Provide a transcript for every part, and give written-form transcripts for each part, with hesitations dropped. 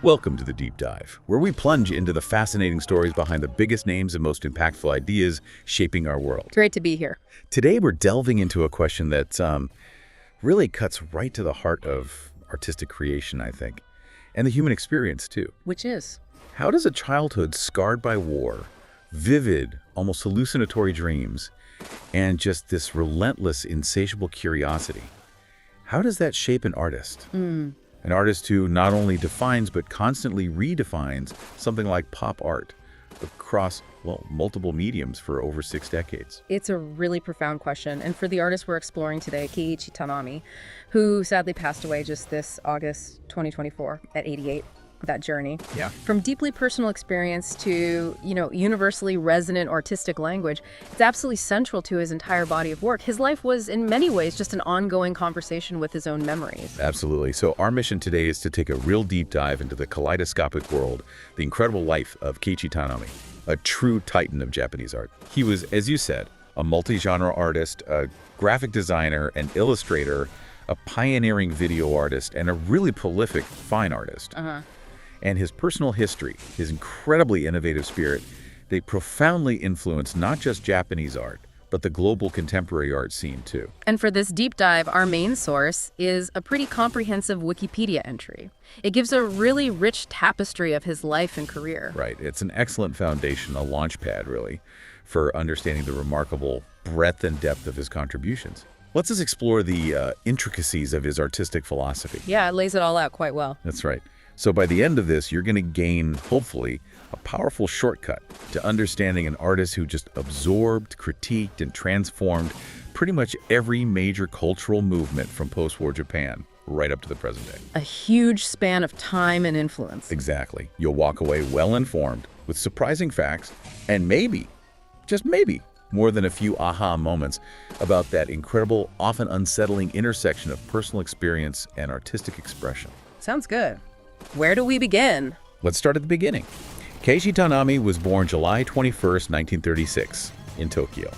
Welcome to the Deep Dive, where we plunge into the fascinating stories behind the biggest names and most impactful ideas shaping our world. Great to be here. Today, we're delving into a question that really cuts right to the heart of artistic creation, I think, and the human experience, too. Which is? How does a childhood scarred by war, vivid, almost hallucinatory dreams, and just this relentless, insatiable curiosity, how does that shape an artist? An artist who not only defines but constantly redefines something like pop art across, well, multiple mediums for over 6 decades. It's a really profound question. And for the artist we're exploring today, Keiichi Tanaami, who sadly passed away just this August 2024 at 88. That journey. Yeah. From deeply personal experience to, universally resonant artistic language, it's absolutely central to his entire body of work. His life was, in many ways, just an ongoing conversation with his own memories. Absolutely. So our mission today is to take a real deep dive into the kaleidoscopic world, the incredible life of Keiichi Tanaami, a true titan of Japanese art. He was, as you said, a multi-genre artist, a graphic designer, an illustrator, a pioneering video artist, and a really prolific fine artist. And his personal history, his incredibly innovative spirit, they profoundly influenced not just Japanese art, but the global contemporary art scene too. And for this deep dive, our main source is a pretty comprehensive Wikipedia entry. It gives a really rich tapestry of his life and career. Right. It's an excellent foundation, a launch pad, really, for understanding the remarkable breadth and depth of his contributions. Let's just explore the intricacies of his artistic philosophy. Yeah, it lays it all out quite well. That's right. So by the end of this, you're going to gain, hopefully, a powerful shortcut to understanding an artist who just absorbed, critiqued, and transformed pretty much every major cultural movement from post-war Japan right up to the present day. A huge span of time and influence. Exactly. You'll walk away well-informed with surprising facts and maybe, just maybe, more than a few aha moments about that incredible, often unsettling intersection of personal experience and artistic expression. Sounds good. Where do we begin? Let's start at the beginning. Keiichi Tanaami was born July 21st, 1936, in Tokyo.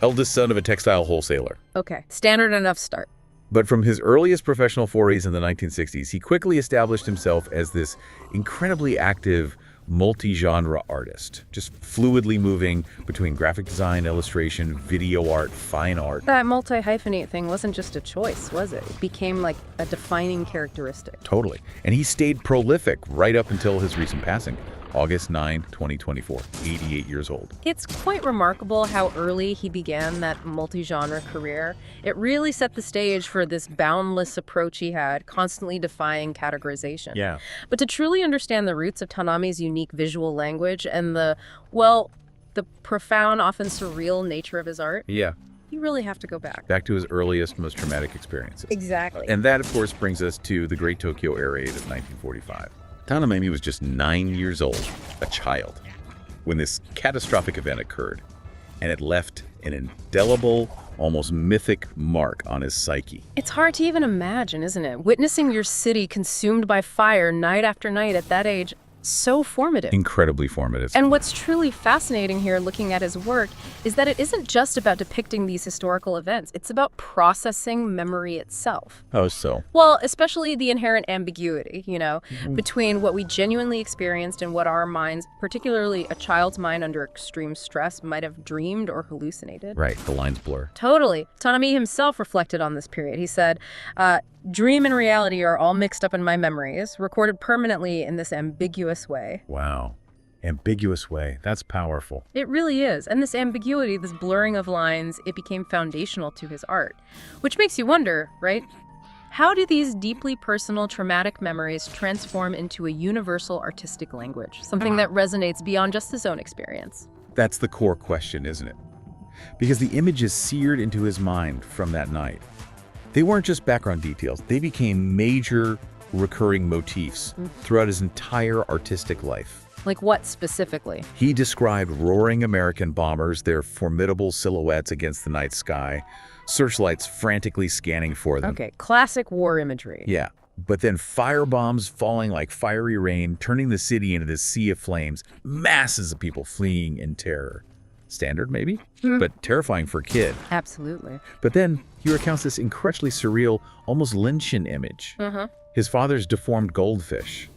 Eldest son of a textile wholesaler. Okay, standard enough start. But from his earliest professional forays in the 1960s, he quickly established himself as this incredibly active, multi-genre artist, just fluidly moving between graphic design, illustration, video art, fine art. That multi-hyphenate thing wasn't just a choice, was it? It became like a defining characteristic. Totally. And he stayed prolific right up until his recent passing, August 9, 2024, 88 years old. It's quite remarkable how early he began that multi-genre career. It really set the stage for this boundless approach he had, constantly defying categorization. Yeah. But to truly understand the roots of Tanaami's unique visual language and the profound, often surreal nature of his art, Yeah. you really have to go back. Back to his earliest, most traumatic experiences. Exactly. And that, of course, brings us to the Great Tokyo Air Raid of 1945. Tanaami was just 9 years old, a child, when this catastrophic event occurred, and it left an indelible, almost mythic mark on his psyche. It's hard to even imagine, isn't it? Witnessing your city consumed by fire night after night at that age, so formative. Incredibly formative. And what's truly fascinating here, looking at his work, is that it isn't just about depicting these historical events. It's about processing memory itself. Oh, so? Well, especially the inherent ambiguity, between what we genuinely experienced and what our minds, particularly a child's mind under extreme stress, might have dreamed or hallucinated. Right, the lines blur. Totally. Tanaami himself reflected on this period. He said, dream and reality are all mixed up in my memories, recorded permanently in this ambiguous way. Wow. Ambiguous way. That's powerful. It really is. And this ambiguity, this blurring of lines, it became foundational to his art. Which makes you wonder, right? How do these deeply personal, traumatic memories transform into a universal artistic language? Something that resonates beyond just his own experience. That's the core question, isn't it? Because the images seared into his mind from that night, they weren't just background details. They became major recurring motifs throughout his entire artistic life. Like what specifically? He described roaring American bombers, their formidable silhouettes against the night sky, searchlights frantically scanning for them. Okay, classic war imagery. Yeah, but then firebombs falling like fiery rain, turning the city into this sea of flames, masses of people fleeing in terror. Standard, maybe, but terrifying for a kid. Absolutely. But then he recounts this incredibly surreal, almost Lynchian image. His father's deformed goldfish,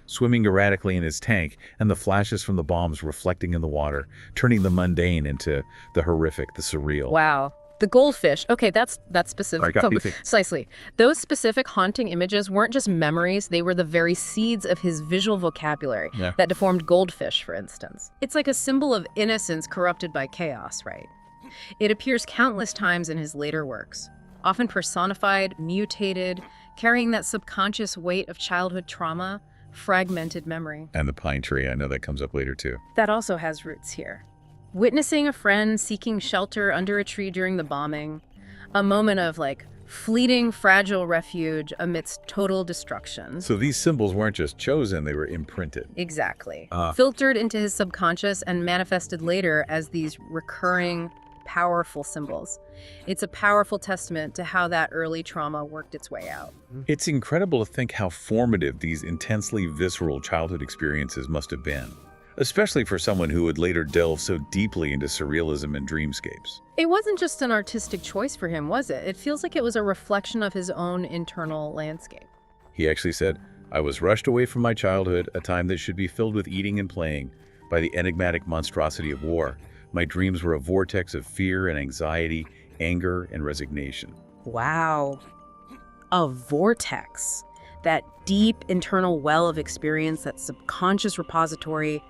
swimming erratically in his tank, and the flashes from the bombs reflecting in the water, turning the mundane into the horrific, the surreal. Wow. The goldfish. Okay, that's specific. Precisely. Precisely. Those specific haunting images weren't just memories, they were the very seeds of his visual vocabulary that deformed goldfish, for instance. It's like a symbol of innocence corrupted by chaos, right? It appears countless times in his later works, often personified, mutated, carrying that subconscious weight of childhood trauma, fragmented memory. And the pine tree, I know that comes up later too. That also has roots here. Witnessing a friend seeking shelter under a tree during the bombing, a moment of like fleeting, fragile refuge amidst total destruction. So these symbols weren't just chosen, they were imprinted. Exactly. Filtered into his subconscious and manifested later as these recurring, powerful symbols. It's a powerful testament to how that early trauma worked its way out. It's incredible to think how formative these intensely visceral childhood experiences must have been, especially for someone who would later delve so deeply into surrealism and dreamscapes. It wasn't just an artistic choice for him, was it? It feels like it was a reflection of his own internal landscape. He actually said, "I was rushed away from my childhood, a time that should be filled with eating and playing, by the enigmatic monstrosity of war. My dreams were a vortex of fear and anxiety, anger and resignation." Wow. A vortex. That deep internal well of experience, that subconscious repository,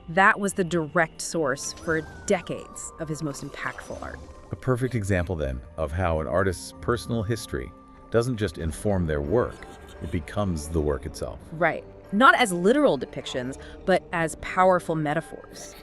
that was the direct source for decades of his most impactful art. A perfect example, then, of how an artist's personal history doesn't just inform their work, it becomes the work itself. Right. Not as literal depictions, but as powerful metaphors.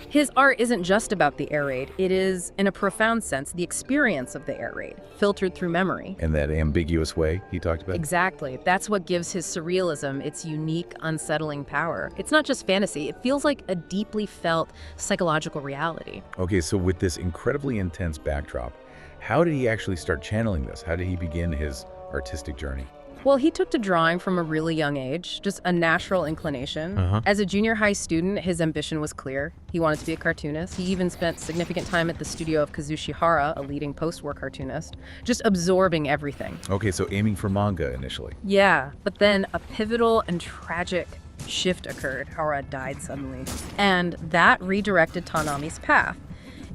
His art isn't just about the air raid. It is, in a profound sense, the experience of the air raid, filtered through memory. In that ambiguous way he talked about? Exactly. That's what gives his surrealism its unique, unsettling power. It's not just fantasy. It feels like a deeply felt psychological reality. Okay, so with this incredibly intense backdrop, how did he actually start channeling this? How did he begin his artistic journey? Well, he took to drawing from a really young age, just a natural inclination. As a junior high student, his ambition was clear. He wanted to be a cartoonist. He even spent significant time at the studio of Kazushi Hara, a leading post-war cartoonist, just absorbing everything. Okay, so aiming for manga initially. Yeah, but then a pivotal and tragic shift occurred. Hara died suddenly. And that redirected Tanaami's path.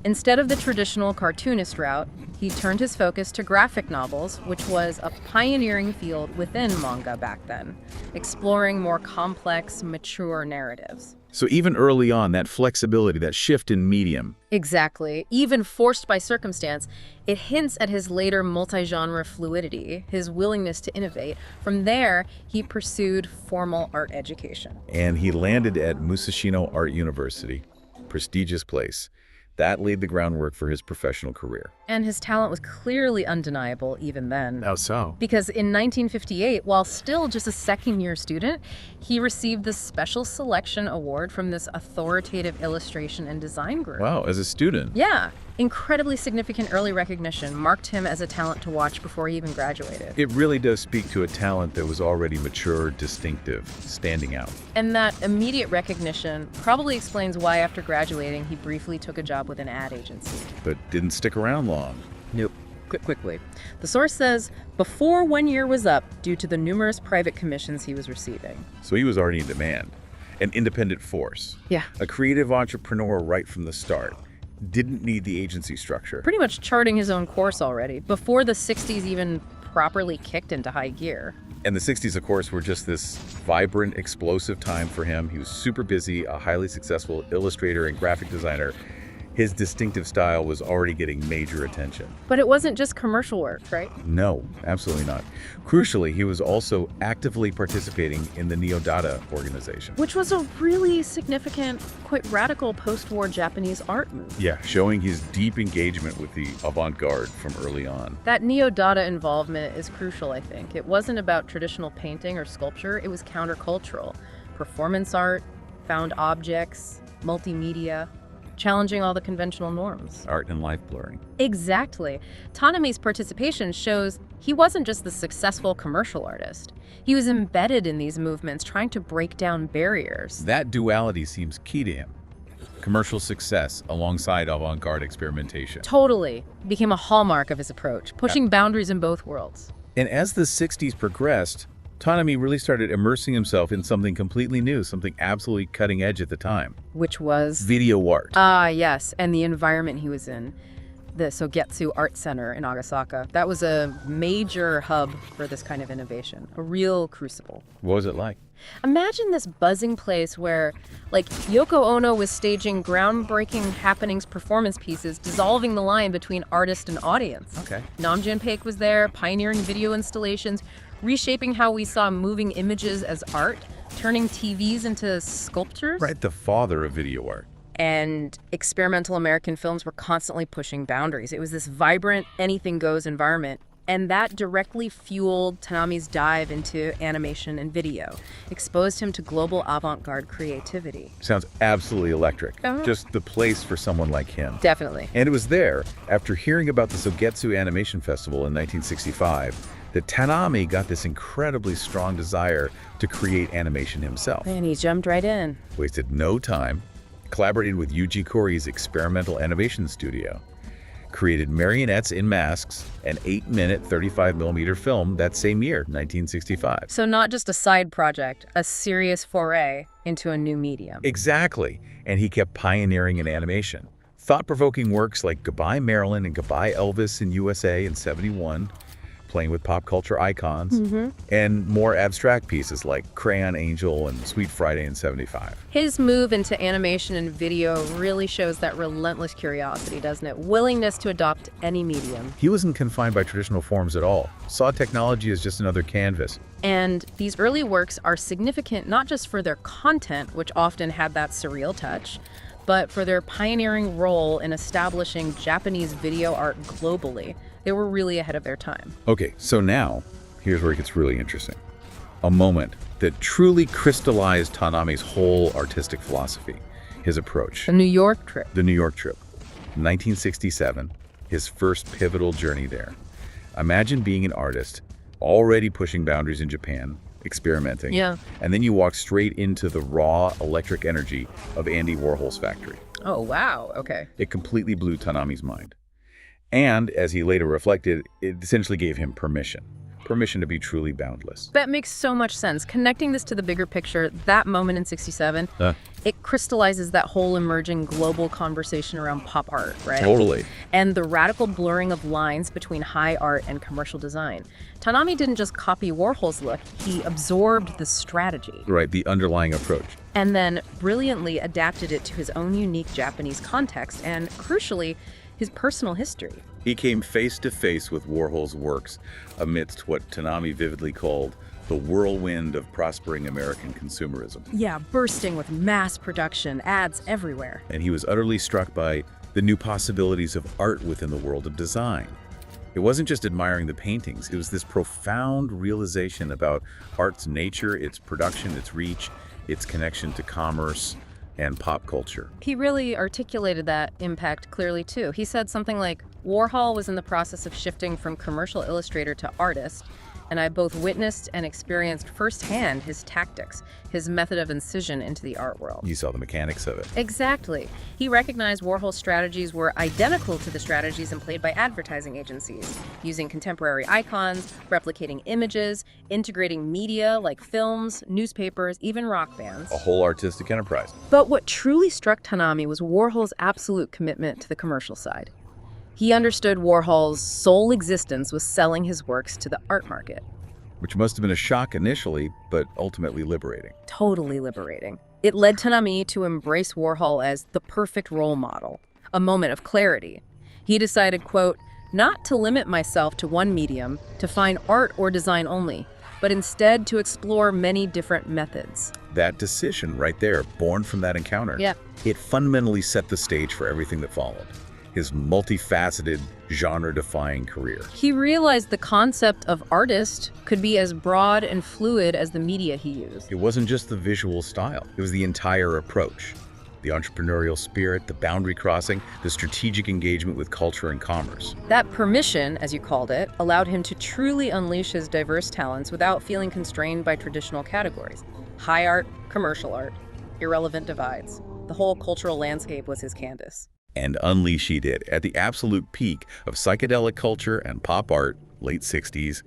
Instead of the traditional cartoonist route, he turned his focus to graphic novels, which was a pioneering field within manga back then, exploring more complex, mature narratives. So even early on, that flexibility, that shift in medium. Exactly. Even forced by circumstance, it hints at his later multi-genre fluidity, his willingness to innovate. From there, he pursued formal art education. And he landed at Musashino Art University, prestigious place. That laid the groundwork for his professional career. And his talent was clearly undeniable even then. How so? Because in 1958, while still just a second-year student, he received the Special Selection Award from this authoritative illustration and design group. Wow, as a student? Yeah. Incredibly significant early recognition marked him as a talent to watch before he even graduated. It really does speak to a talent that was already mature, distinctive, standing out. And that immediate recognition probably explains why after graduating, he briefly took a job with an ad agency. But didn't stick around long. Nope. Quickly. The source says, before 1 year was up due to the numerous private commissions he was receiving. So he was already in demand. An independent force. Yeah. A creative entrepreneur right from the start. Didn't need the agency structure. Pretty much charting his own course already, before the 60s even properly kicked into high gear. And the 60s, of course, were just this vibrant, explosive time for him. He was super busy, a highly successful illustrator and graphic designer. His distinctive style was already getting major attention. But it wasn't just commercial work, right? No, absolutely not. Crucially, he was also actively participating in the Neo-Dada organization. Which was a really significant, quite radical post-war Japanese art move. Yeah, showing his deep engagement with the avant-garde from early on. That Neo-Dada involvement is crucial, I think. It wasn't about traditional painting or sculpture, it was countercultural. Performance art, found objects, multimedia, challenging all the conventional norms. Art and life blurring. Exactly. Tanaami's participation shows he wasn't just the successful commercial artist. He was embedded in these movements, trying to break down barriers. That duality seems key to him. Commercial success alongside avant-garde experimentation. Totally. Became a hallmark of his approach, pushing boundaries in both worlds. And as the 60s progressed, Tanaami really started immersing himself in something completely new, something absolutely cutting edge at the time. Which was? Video art. Ah, yes, and the environment he was in. The Sogetsu Art Center in Nagasaki. That was a major hub for this kind of innovation, a real crucible. What was it like? Imagine this buzzing place where, like, Yoko Ono was staging groundbreaking happenings performance pieces, dissolving the line between artist and audience. Okay. Nam June-paik was there, pioneering video installations, reshaping how we saw moving images as art, turning TVs into sculptures. Right, the father of video art. And experimental American films were constantly pushing boundaries. It was this vibrant, anything-goes environment. And that directly fueled Tanaami's dive into animation and video, exposed him to global avant-garde creativity. Sounds absolutely electric. Uh-huh. Just the place for someone like him. Definitely. And it was there, after hearing about the Sogetsu Animation Festival in 1965, that Tanaami got this incredibly strong desire to create animation himself. And he jumped right in. Wasted no time, collaborated with Yuji Kori's experimental animation studio, created marionettes in masks, an 8-minute 35mm film that same year, 1965. So not just a side project, a serious foray into a new medium. Exactly, and he kept pioneering in animation. Thought-provoking works like Goodbye Marilyn and Goodbye Elvis in USA in '71, playing with pop culture icons, and more abstract pieces like Crayon Angel and Sweet Friday in '75. His move into animation and video really shows that relentless curiosity, doesn't it? Willingness to adopt any medium. He wasn't confined by traditional forms at all. Saw technology as just another canvas. And these early works are significant not just for their content, which often had that surreal touch, but for their pioneering role in establishing Japanese video art globally. They were really ahead of their time. Okay, so now, here's where it gets really interesting. A moment that truly crystallized Tanaami's whole artistic philosophy, his approach. The New York trip. The New York trip, 1967, his first pivotal journey there. Imagine being an artist, already pushing boundaries in Japan, experimenting, and then you walk straight into the raw electric energy of Andy Warhol's factory. Oh, wow, okay. It completely blew Tanaami's mind. And, as he later reflected, it essentially gave him permission to be truly boundless. That makes so much sense. Connecting this to the bigger picture, that moment in '67, it crystallizes that whole emerging global conversation around pop art, right? Totally. And the radical blurring of lines between high art and commercial design. Tanaami didn't just copy Warhol's look, he absorbed the strategy. Right, the underlying approach. And then brilliantly adapted it to his own unique Japanese context and, crucially, his personal history. He came face to face with Warhol's works amidst what Tanaami vividly called the whirlwind of prospering American consumerism. Yeah, bursting with mass production, ads everywhere. And he was utterly struck by the new possibilities of art within the world of design. It wasn't just admiring the paintings, it was this profound realization about art's nature, its production, its reach, its connection to commerce and pop culture. He really articulated that impact clearly too. He said something like, Warhol was in the process of shifting from commercial illustrator to artist, and I both witnessed and experienced firsthand his tactics, his method of incision into the art world. You saw the mechanics of it. Exactly. He recognized Warhol's strategies were identical to the strategies employed by advertising agencies, using contemporary icons, replicating images, integrating media like films, newspapers, even rock bands. A whole artistic enterprise. But what truly struck Tanaami was Warhol's absolute commitment to the commercial side. He understood Warhol's sole existence was selling his works to the art market. Which must have been a shock initially, but ultimately liberating. Totally liberating. It led Tanaami to embrace Warhol as the perfect role model, a moment of clarity. He decided, quote, not to limit myself to one medium, to find art or design only, but instead to explore many different methods. That decision right there, born from that encounter, it fundamentally set the stage for everything that followed. His multifaceted, genre-defying career. He realized the concept of artist could be as broad and fluid as the media he used. It wasn't just the visual style, it was the entire approach. The entrepreneurial spirit, the boundary crossing, the strategic engagement with culture and commerce. That permission, as you called it, allowed him to truly unleash his diverse talents without feeling constrained by traditional categories. High art, commercial art, irrelevant divides. The whole cultural landscape was his canvas. And unleash he did, at the absolute peak of psychedelic culture and pop art, late 60s.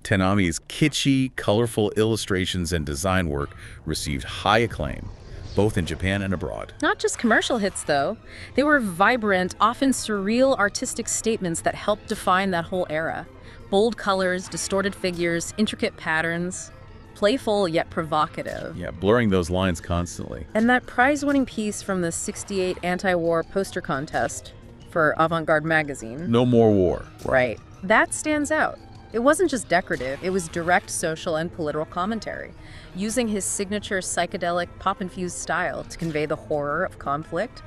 Tanaami's kitschy, colorful illustrations and design work received high acclaim, both in Japan and abroad. Not just commercial hits, though. They were vibrant, often surreal artistic statements that helped define that whole era. Bold colors, distorted figures, intricate patterns. Playful yet provocative. Yeah, blurring those lines constantly. And that prize-winning piece from the '68 anti-war poster contest for Avant-Garde magazine. No more war. Right. That stands out. It wasn't just decorative, it was direct social and political commentary, using his signature psychedelic pop-infused style to convey the horror of conflict,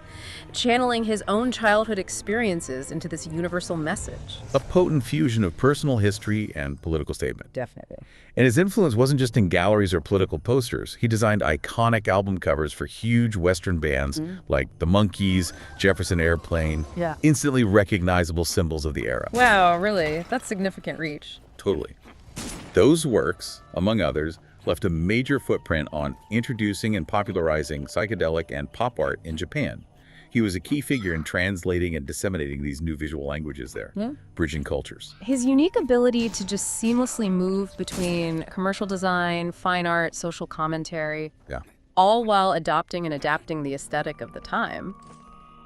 channeling his own childhood experiences into this universal message. A potent fusion of personal history and political statement. Definitely. And his influence wasn't just in galleries or political posters. He designed iconic album covers for huge Western bands like the Monkees, Jefferson Airplane, instantly recognizable symbols of the era. Wow, really? That's significant reach. Totally. Those works, among others, left a major footprint on introducing and popularizing psychedelic and pop art in Japan. He was a key figure in translating and disseminating these new visual languages there, bridging cultures. His unique ability to just seamlessly move between commercial design, fine art, social commentary, all while adopting and adapting the aesthetic of the time.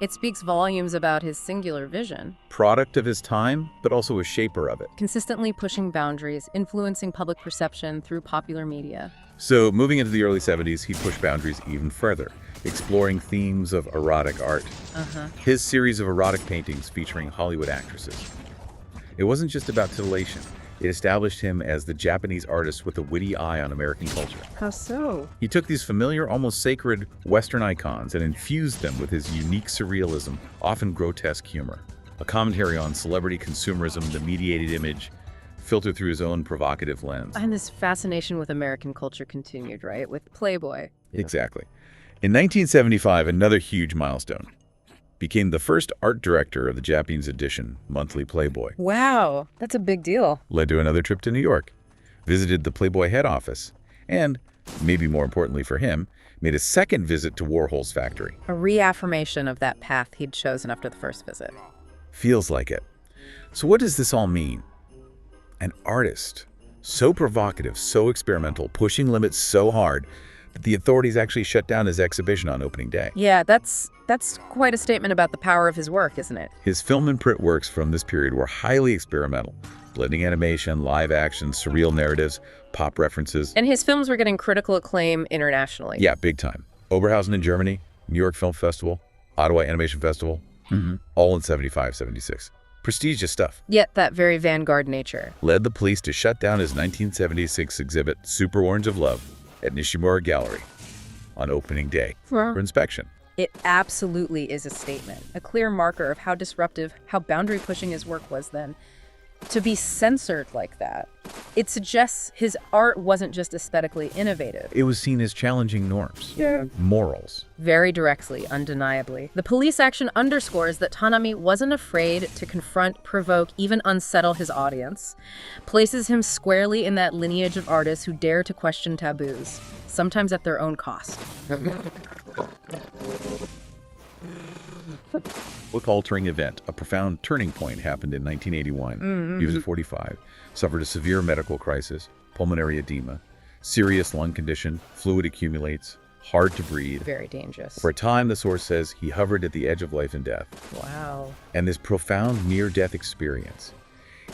It speaks volumes about his singular vision. Product of his time, but also a shaper of it. Consistently pushing boundaries, influencing public perception through popular media. So, moving into the early 70s, he pushed boundaries even further, exploring themes of erotic art. His series of erotic paintings featuring Hollywood actresses. It wasn't just about titillation. It established him as the Japanese artist with a witty eye on American culture. How so? He took these familiar, almost sacred Western icons and infused them with his unique surrealism, often grotesque humor. A commentary on celebrity consumerism, the mediated image, filtered through his own provocative lens. And this fascination with American culture continued, right? With Playboy. Exactly. In 1975, another huge milestone. Became the first art director of the Japanese edition, Monthly Playboy. Wow, that's a big deal. Led to another trip to New York, visited the Playboy head office, and, maybe more importantly for him, made a second visit to Warhol's factory. A reaffirmation of that path he'd chosen after the first visit. Feels like it. So what does this all mean? An artist, so provocative, so experimental, pushing limits so hard, that the authorities actually shut down his exhibition on opening day. Yeah, that's quite a statement about the power of his work, isn't it? His film and print works from this period were highly experimental, blending animation, live action, surreal narratives, pop references. And his films were getting critical acclaim internationally. Yeah, big time. Oberhausen in Germany, New York Film Festival, Ottawa Animation Festival, all in 75, 76. Prestigious stuff. Yet that very vanguard nature. Led the police to shut down his 1976 exhibit, Super Orange of Love, at Nishimura Gallery on opening day for inspection. It absolutely is a statement, a clear marker of how disruptive, how boundary-pushing his work was then. To be censored like that, it suggests his art wasn't just aesthetically innovative. It was seen as challenging norms, morals. Very directly, undeniably. The police action underscores that Tanaami wasn't afraid to confront, provoke, even unsettle his audience, places him squarely in that lineage of artists who dare to question taboos, sometimes at their own cost. Book-altering event, a profound turning point happened in 1981. He was 45, suffered a severe medical crisis, pulmonary edema, serious lung condition, fluid accumulates, hard to breathe. Very dangerous. For a time, the source says, he hovered at the edge of life and death. Wow. And this profound near-death experience,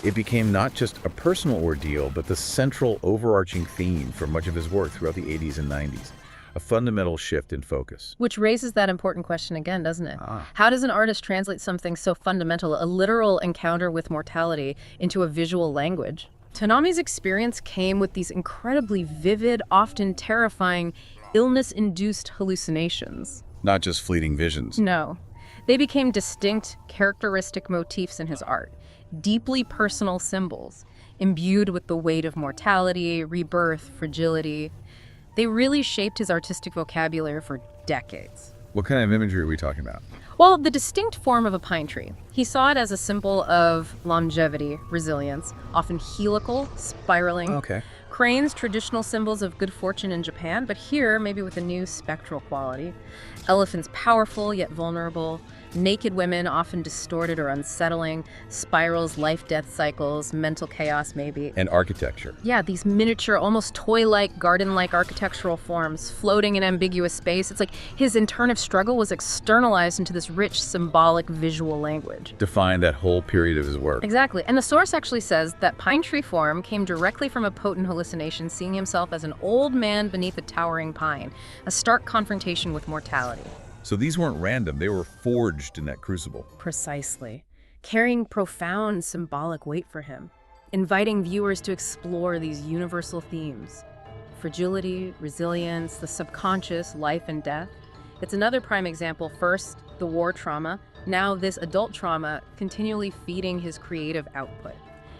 it became not just a personal ordeal, but the central overarching theme for much of his work throughout the 80s and 90s. A fundamental shift in focus. Which raises that important question again, doesn't it? How does an artist translate something so fundamental, a literal encounter with mortality, into a visual language? Tanaami's experience came with these incredibly vivid, often terrifying, illness-induced hallucinations. Not just fleeting visions. No. They became distinct, characteristic motifs in his art, deeply personal symbols, imbued with the weight of mortality, rebirth, fragility. They really shaped his artistic vocabulary for decades. What kind of imagery are we talking about? Well, the distinct form of a pine tree. He saw it as a symbol of longevity, resilience, often helical, spiraling. Okay. Cranes, traditional symbols of good fortune in Japan, but here, maybe with a new spectral quality. Elephants, powerful yet vulnerable. Naked women, often distorted or unsettling, spirals, life-death cycles, mental chaos maybe. And architecture. Yeah, these miniature, almost toy-like, garden-like architectural forms floating in ambiguous space. It's like his internal struggle was externalized into this rich, symbolic, visual language. Define that whole period of his work. Exactly. And the source actually says that pine tree form came directly from a potent hallucination, seeing himself as an old man beneath a towering pine, a stark confrontation with mortality. So these weren't random, they were forged in that crucible. Precisely. Carrying profound symbolic weight for him, inviting viewers to explore these universal themes. Fragility, resilience, the subconscious, life and death. It's another prime example. First, the war trauma. Now this adult trauma continually feeding his creative output,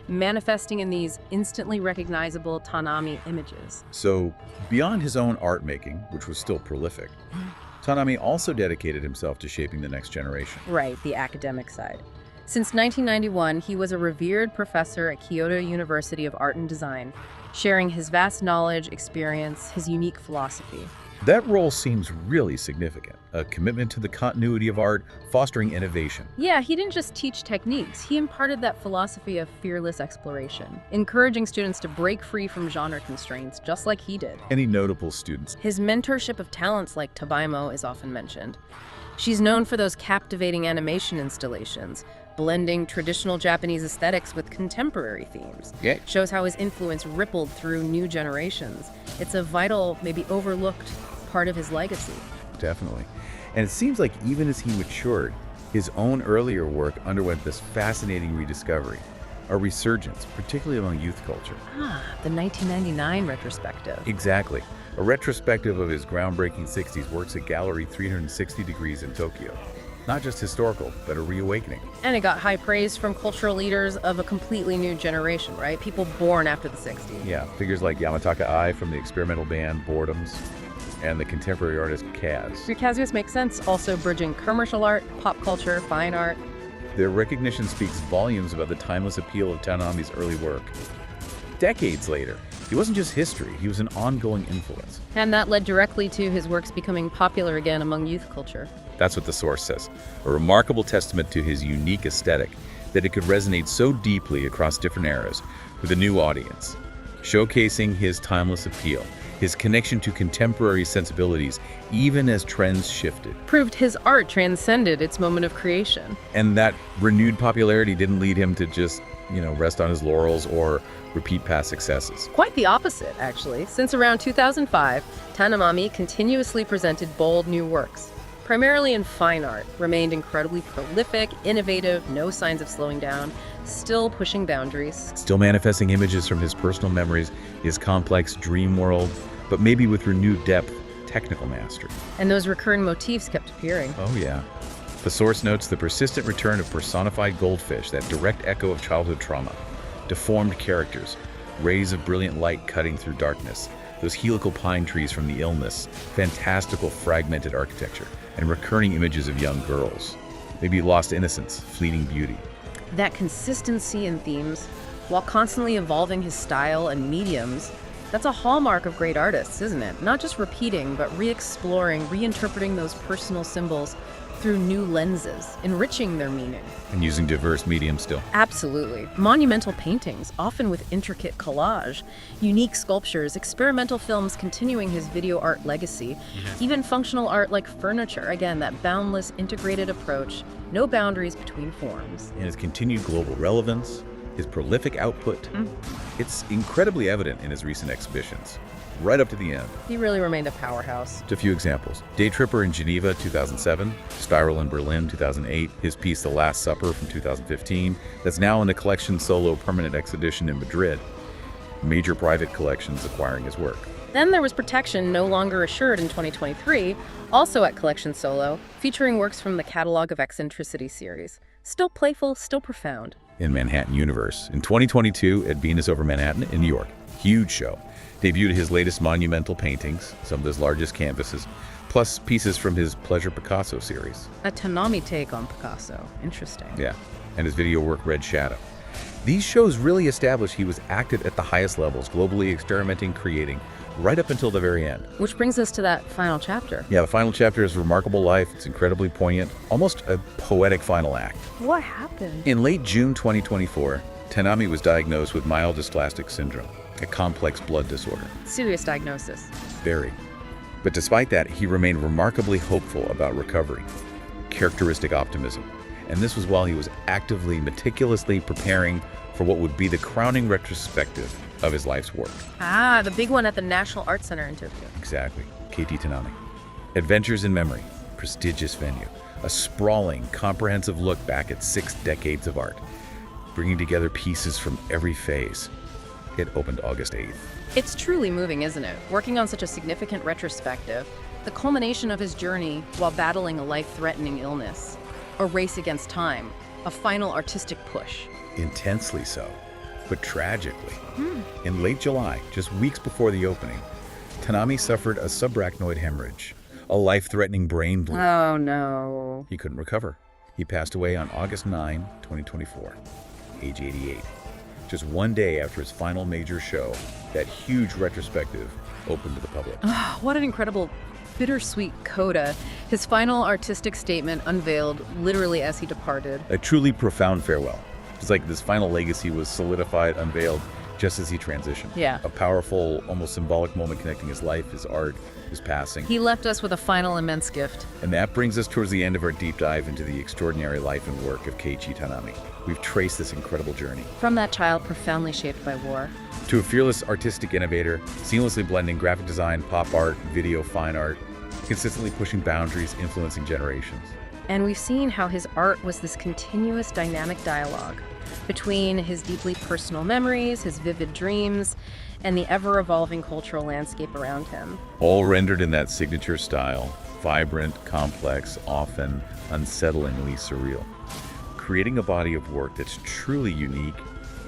manifesting in these instantly recognizable Tanaami images. So, beyond his own art making, which was still prolific, Tanaami also dedicated himself to shaping the next generation. Right, the academic side. Since 1991, he was a revered professor at Kyoto University of Art and Design, sharing his vast knowledge, experience, his unique philosophy. That role seems really significant, a commitment to the continuity of art, fostering innovation. Yeah, he didn't just teach techniques, he imparted that philosophy of fearless exploration, encouraging students to break free from genre constraints, just like he did. Any notable students? His mentorship of talents like Tabaimo is often mentioned. She's known for those captivating animation installations, blending traditional Japanese aesthetics with contemporary themes. Yeah. Shows how his influence rippled through new generations. It's a vital, maybe overlooked part of his legacy. Definitely. And it seems like even as he matured, his own earlier work underwent this fascinating rediscovery, a resurgence, particularly among youth culture. The 1999 retrospective. Exactly. A retrospective of his groundbreaking 60s works at Gallery 360 Degrees in Tokyo. Not just historical, but a reawakening. And it got high praise from cultural leaders of a completely new generation, right? People born after the 60s. Yeah, figures like Yamataka Ai from the experimental band Boredoms, and the contemporary artist Kaz. Kazuya's makes sense, also bridging commercial art, pop culture, fine art. Their recognition speaks volumes about the timeless appeal of Tanaami's early work. Decades later, he wasn't just history, he was an ongoing influence. And that led directly to his works becoming popular again among youth culture. That's what the source says. A remarkable testament to his unique aesthetic, that it could resonate so deeply across different eras with a new audience, showcasing his timeless appeal, his connection to contemporary sensibilities, even as trends shifted. Proved his art transcended its moment of creation. And that renewed popularity didn't lead him to just, rest on his laurels or repeat past successes. Quite the opposite, actually. Since around 2005, Tanaami continuously presented bold new works. Primarily in fine art, remained incredibly prolific, innovative, no signs of slowing down, still pushing boundaries. Still manifesting images from his personal memories, his complex dream world, but maybe with renewed depth, technical mastery. And those recurring motifs kept appearing. Oh yeah. The source notes the persistent return of personified goldfish, that direct echo of childhood trauma, deformed characters, rays of brilliant light cutting through darkness, those helical pine trees from the illness, fantastical fragmented architecture, and recurring images of young girls. Maybe lost innocence, fleeting beauty. That consistency in themes, while constantly evolving his style and mediums, that's a hallmark of great artists, isn't it? Not just repeating, but re-exploring, reinterpreting those personal symbols through new lenses, enriching their meaning. And using diverse mediums still. Absolutely. Monumental paintings, often with intricate collage, unique sculptures, experimental films continuing his video art legacy, even functional art like furniture. Again, that boundless, integrated approach, no boundaries between forms. And his continued global relevance, his prolific output, it's incredibly evident in his recent exhibitions, right up to the end. He really remained a powerhouse. Just a few examples. Day Tripper in Geneva, 2007. Spiral in Berlin, 2008. His piece, The Last Supper, from 2015. That's now in the Collection Solo permanent exhibition in Madrid. Major private collections acquiring his work. Then there was Protection, no longer assured in 2023, also at Collection Solo, featuring works from the Catalog of Eccentricity series. Still playful, still profound. In Manhattan Universe, in 2022 at Venus over Manhattan in New York. Huge show. Debuted his latest monumental paintings, some of his largest canvases, plus pieces from his Pleasure Picasso series. A Tanaami take on Picasso. Interesting. Yeah, and his video work Red Shadow. These shows really established he was active at the highest levels, globally experimenting, creating, right up until the very end. Which brings us to that final chapter. Yeah, the final chapter is a remarkable life. It's incredibly poignant, almost a poetic final act. What happened? In late June 2024, Tanaami was diagnosed with myelodysplastic syndrome, a complex blood disorder. Serious diagnosis. Very. But despite that, he remained remarkably hopeful about recovery. Characteristic optimism. And this was while he was actively, meticulously preparing for what would be the crowning retrospective of his life's work. Ah, the big one at the National Art Center in Tokyo. Exactly. Keiichi Tanaami. Adventures in Memory. Prestigious venue. A sprawling, comprehensive look back at 6 decades of art, bringing together pieces from every phase. It opened August 8th. It's truly moving, isn't it? Working on such a significant retrospective, the culmination of his journey while battling a life-threatening illness, a race against time, a final artistic push. Intensely so, but tragically. In late July, just weeks before the opening, Tanaami suffered a subarachnoid hemorrhage, a life-threatening brain bleed. Oh, no. He couldn't recover. He passed away on August 9, 2024, age 88. Just one day after his final major show, that huge retrospective opened to the public. What an incredible, bittersweet coda. His final artistic statement unveiled literally as he departed. A truly profound farewell. It's like this final legacy was solidified, unveiled, just as he transitioned. Yeah. A powerful, almost symbolic moment connecting his life, his art, his passing. He left us with a final immense gift. And that brings us towards the end of our deep dive into the extraordinary life and work of Keiichi Tanaami. We've traced this incredible journey. From that child profoundly shaped by war. To a fearless artistic innovator, seamlessly blending graphic design, pop art, video, fine art, consistently pushing boundaries, influencing generations. And we've seen how his art was this continuous dynamic dialogue between his deeply personal memories, his vivid dreams, and the ever-evolving cultural landscape around him. All rendered in that signature style, vibrant, complex, often unsettlingly surreal. Creating a body of work that's truly unique,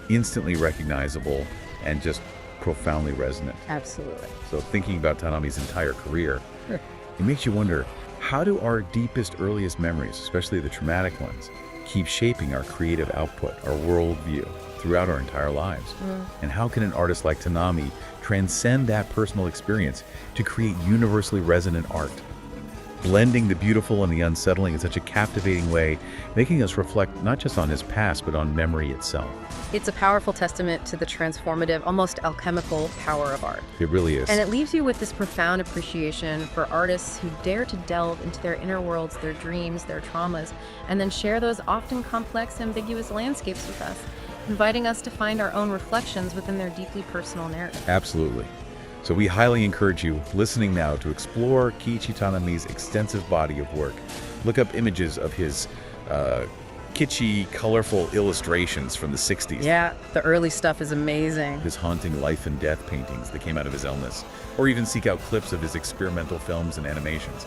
instantly recognizable, and just profoundly resonant. Absolutely. So thinking about Tanaami's entire career, it makes you wonder, how do our deepest, earliest memories, especially the traumatic ones, keep shaping our creative output, our worldview, throughout our entire lives? And how can an artist like Tanaami transcend that personal experience to create universally resonant art? Blending the beautiful and the unsettling in such a captivating way, making us reflect not just on his past, but on memory itself. It's a powerful testament to the transformative, almost alchemical power of art. It really is. And it leaves you with this profound appreciation for artists who dare to delve into their inner worlds, their dreams, their traumas, and then share those often complex, ambiguous landscapes with us, inviting us to find our own reflections within their deeply personal narrative. Absolutely. So we highly encourage you, listening now, to explore Keiichi Tanaami's extensive body of work. Look up images of his kitschy, colorful illustrations from the 60s. Yeah, the early stuff is amazing. His haunting life and death paintings that came out of his illness, or even seek out clips of his experimental films and animations,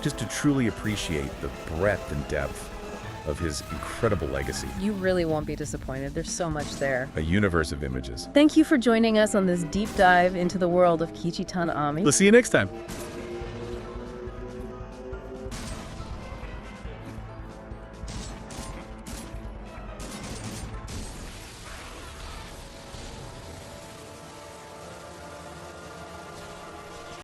just to truly appreciate the breadth and depth of his incredible legacy. You really won't be disappointed. There's so much there. A universe of images. Thank you for joining us on this deep dive into the world of Keiichi Tanaami. We'll see you next time.